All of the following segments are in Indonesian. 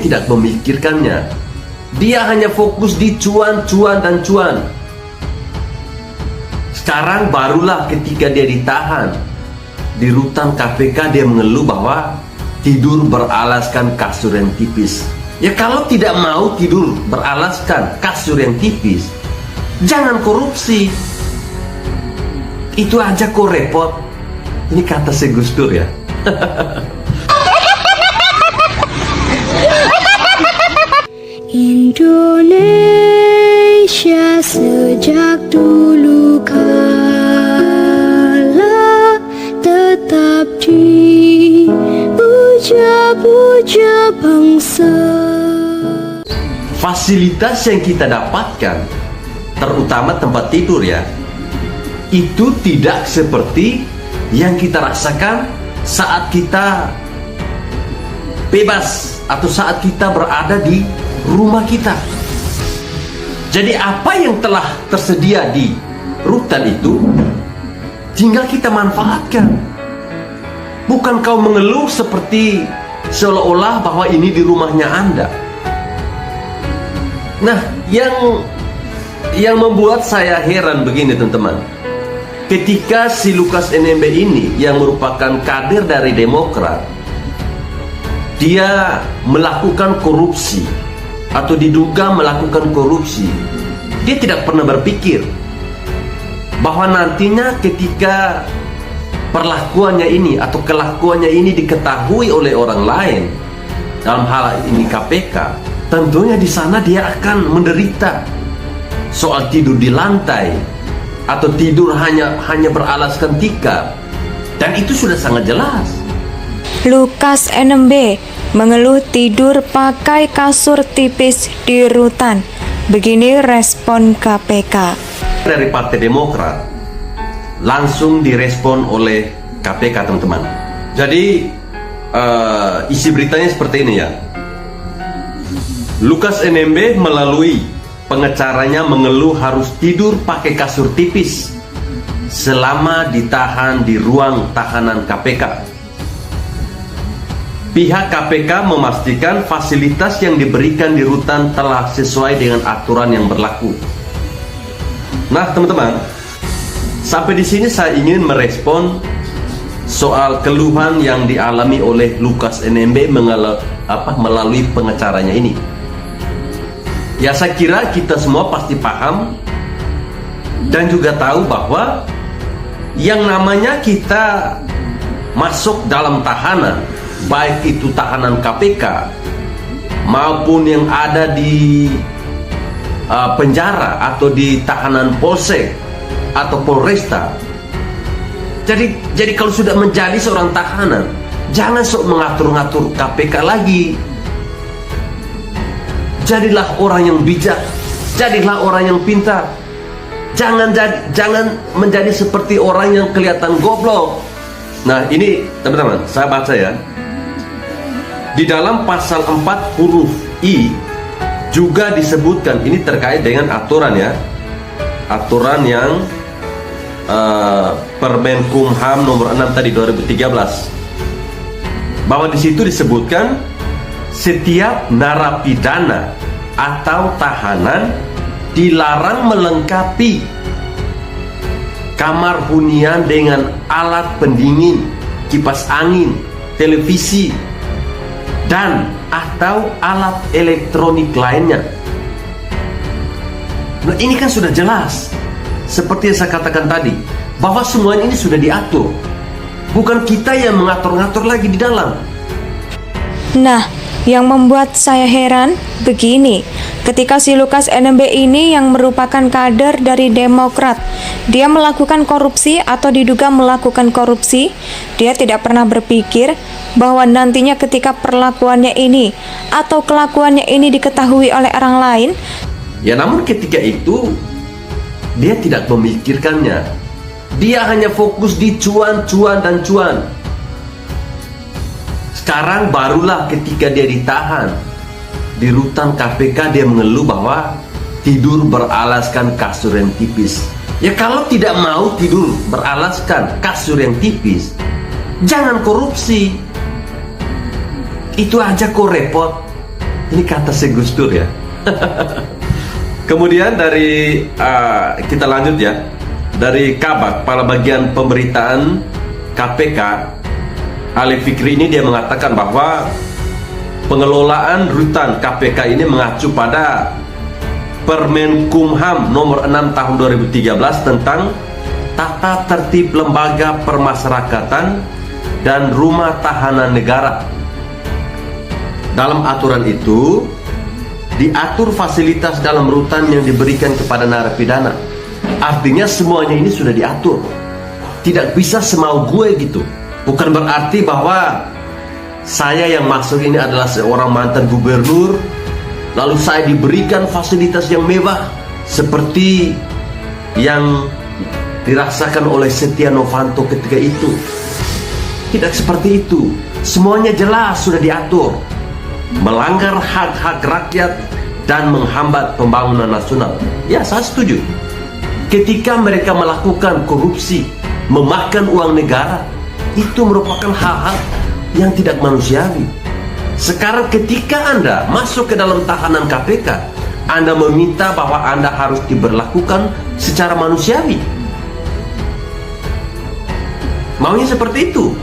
tidak memikirkannya. Dia hanya fokus di cuan, cuan, dan cuan. Sekarang barulah ketika dia ditahan di rutan KPK, dia mengeluh bahwa tidur beralaskan kasur yang tipis. Ya kalau tidak mau tidur beralaskan kasur yang tipis, jangan korupsi. Itu aja kok repot. Ini kata si Gus Dur ya. Indonesia sejak dulu kala tetap dipuja-puja bangsa. Fasilitas yang kita dapatkan, terutama tempat tidur ya, itu tidak seperti yang kita rasakan saat kita bebas atau saat kita berada di rumah kita. Jadi apa yang telah tersedia di rutan itu tinggal kita manfaatkan. Bukan kau mengeluh seperti seolah-olah bahwa ini di rumahnya Anda. Nah, yang membuat saya heran begini teman-teman, ketika si Lukas NMB ini yang merupakan kader dari Demokrat, dia melakukan korupsi atau diduga melakukan korupsi, dia tidak pernah berpikir bahwa nantinya ketika perlakuannya ini atau kelakuannya ini diketahui oleh orang lain, dalam hal ini KPK, tentunya di sana dia akan menderita soal tidur di lantai atau tidur hanya beralaskan tikar, dan itu sudah sangat jelas. Lukas NMB mengeluh tidur pakai kasur tipis di rutan. Begini respon KPK. Dari Partai Demokrat langsung direspon oleh KPK teman-teman. Jadi isi beritanya seperti ini ya. Lukas NMB melalui pengacaranya mengeluh harus tidur pakai kasur tipis selama ditahan di ruang tahanan KPK. Pihak KPK memastikan fasilitas yang diberikan di rutan telah sesuai dengan aturan yang berlaku. Nah, teman-teman, sampai di sini saya ingin merespon soal keluhan yang dialami oleh Lukas NMB melalui pengacaranya ini. Ya, saya kira kita semua pasti paham dan juga tahu bahwa yang namanya kita masuk dalam tahanan, baik itu tahanan KPK maupun yang ada di penjara atau di tahanan Polsek atau Polresta. Jadi kalau sudah menjadi seorang tahanan, jangan sok mengatur-ngatur KPK lagi. Jadilah orang yang bijak, jadilah orang yang pintar. Jangan menjadi seperti orang yang kelihatan goblok. Nah, ini teman-teman, saya baca ya. Di dalam pasal 4 huruf I juga disebutkan, ini terkait dengan aturan ya, aturan yang Permenkumham nomor 6 tadi 2013, bahwa di situ disebutkan setiap narapidana atau tahanan dilarang melengkapi kamar hunian dengan alat pendingin, kipas angin, televisi, dan atau alat elektronik lainnya. Nah, ini kan sudah jelas, seperti yang saya katakan tadi, bahwa semuanya ini sudah diatur. Bukan kita yang mengatur-ngatur lagi di dalam. Nah, yang membuat saya heran begini, ketika si Lukas NMB ini yang merupakan kader dari Demokrat, dia melakukan korupsi atau diduga melakukan korupsi, dia tidak pernah berpikir bahwa nantinya ketika perlakuannya ini atau kelakuannya ini diketahui oleh orang lain. Ya, namun ketika itu dia tidak memikirkannya. Dia hanya fokus di cuan, cuan, dan cuan. Sekarang barulah ketika dia ditahan di rutan KPK, dia mengeluh bahwa tidur beralaskan kasur yang tipis. Ya kalau tidak mau tidur beralaskan kasur yang tipis, jangan korupsi. Itu aja kok repot. Ini kata si Gus Dur ya. Kemudian dari kita lanjut ya. Dari Kabak, kepala bagian pemberitaan KPK, Ali Fikri ini dia mengatakan bahwa pengelolaan rutan KPK ini mengacu pada Permenkumham nomor 6 tahun 2013 tentang tata tertib lembaga permasyarakatan dan rumah tahanan negara. Dalam aturan itu diatur fasilitas dalam rutan yang diberikan kepada narapidana. Artinya semuanya ini sudah diatur. Tidak bisa semau gue gitu. Bukan berarti bahwa saya yang masuk ini adalah seorang mantan gubernur, lalu saya diberikan fasilitas yang mewah seperti yang dirasakan oleh Setia Novanto ketika itu. Tidak seperti itu. Semuanya jelas sudah diatur. Melanggar hak-hak rakyat dan menghambat pembangunan nasional. Ya, saya setuju. Ketika mereka melakukan korupsi, memakan uang negara, itu merupakan hal-hal yang tidak manusiawi. Sekarang ketika Anda masuk ke dalam tahanan KPK, Anda meminta bahwa Anda harus diberlakukan secara manusiawi. Maunya seperti itu.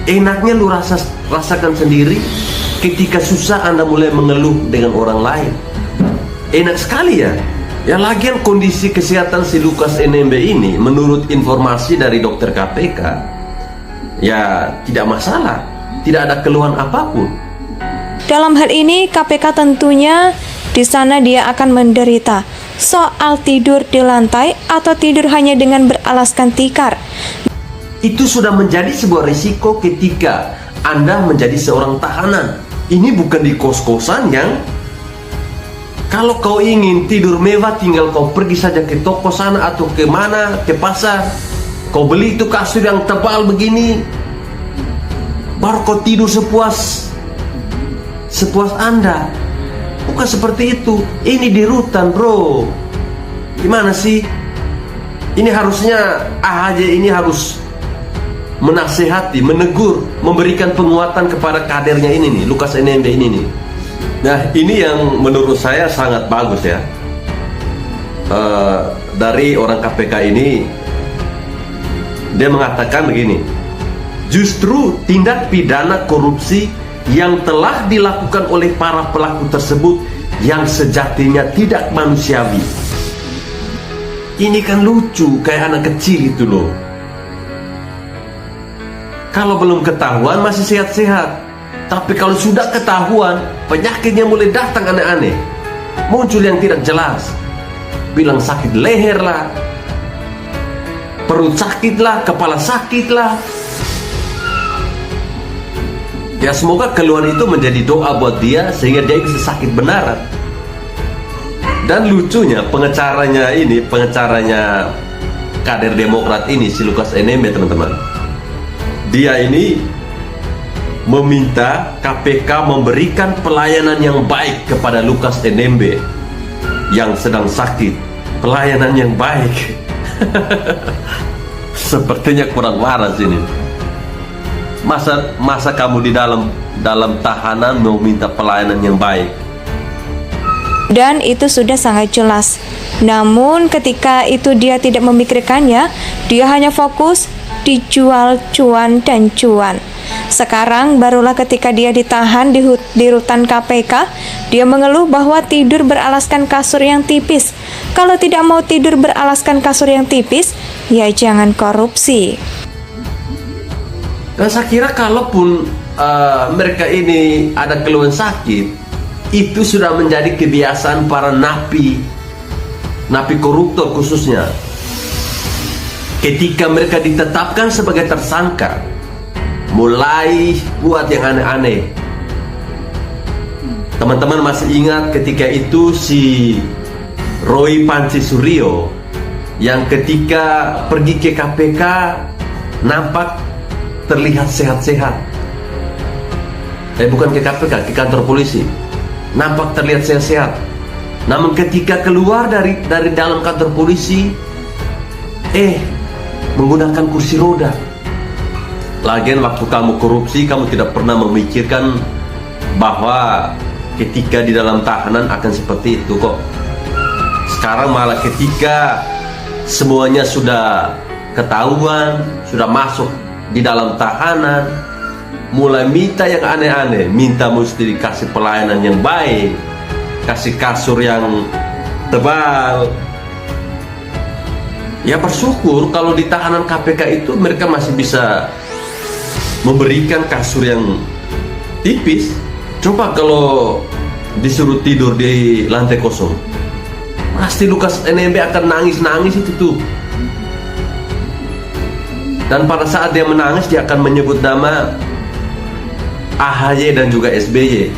Enaknya lu rasakan sendiri. Ketika susah Anda mulai mengeluh dengan orang lain. Enak sekali ya. Ya, lagian kondisi kesehatan si Lukas NMB ini menurut informasi dari dokter KPK ya tidak masalah, tidak ada keluhan apapun. Dalam hal ini KPK tentunya di sana dia akan menderita soal tidur di lantai atau tidur hanya dengan beralaskan tikar. Itu sudah menjadi sebuah risiko ketika Anda menjadi seorang tahanan. Ini bukan di kos-kosan yang kalau kau ingin tidur mewah tinggal kau pergi saja ke toko sana atau ke mana, ke pasar. Kau beli itu kasur yang tebal begini, baru kau tidur sepuas Anda. Bukan seperti itu. Ini di rutan, bro. Gimana sih? Ini harusnya AHJ ini harus menasehati, menegur, memberikan penguatan kepada kadernya ini nih, Lukas NMB ini nih. Nah, ini yang menurut saya sangat bagus ya. Dari orang KPK ini, dia mengatakan begini, justru tindak pidana korupsi yang telah dilakukan oleh para pelaku tersebut yang sejatinya tidak manusiawi. Ini kan lucu, kayak anak kecil itu loh. Kalau belum ketahuan masih sehat-sehat. Tapi kalau sudah ketahuan, penyakitnya mulai datang aneh-aneh, muncul yang tidak jelas. Bilang sakit leher lah, perut sakit lah, kepala sakit lah. Ya, semoga keluhan itu menjadi doa buat dia sehingga dia bisa sakit benaran. Dan lucunya pengacaranya kader Demokrat ini, si Lukas NMB, teman-teman. Dia ini meminta KPK memberikan pelayanan yang baik kepada Lukas NMB yang sedang sakit. Pelayanan yang baik. Sepertinya kurang waras ini. Masa kamu di dalam tahanan mau minta pelayanan yang baik? Dan itu sudah sangat jelas. Namun ketika itu dia tidak memikirkannya, dia hanya fokus dijual cuan dan cuan. Sekarang barulah ketika dia ditahan di rutan KPK, dia mengeluh bahwa tidur beralaskan kasur yang tipis. Kalau tidak mau tidur beralaskan kasur yang tipis, ya jangan korupsi. Dan saya kira kalaupun mereka ini ada keluhan sakit, itu sudah menjadi kebiasaan para napi koruptor khususnya. Ketika mereka ditetapkan sebagai tersangka, mulai buat yang aneh-aneh. Teman-teman masih ingat ketika itu si Roy Panci Suryo yang ketika pergi ke KPK nampak terlihat sehat-sehat. Bukan ke KPK, ke kantor polisi. Nampak terlihat sehat-sehat. Namun ketika keluar dari dalam kantor polisi, menggunakan kursi roda. Lagian waktu kamu korupsi, kamu tidak pernah memikirkan bahwa ketika di dalam tahanan akan seperti itu kok. Sekarang malah ketika semuanya sudah ketahuan, sudah masuk di dalam tahanan, mulai minta yang aneh-aneh, minta mesti dikasih pelayanan yang baik, kasih kasur yang tebal. Ya bersyukur kalau di tahanan KPK itu mereka masih bisa memberikan kasur yang tipis. Coba kalau disuruh tidur di lantai kosong, pasti Lukas NMB akan nangis-nangis itu tuh. Dan pada saat dia menangis, dia akan menyebut nama AHY dan juga SBY.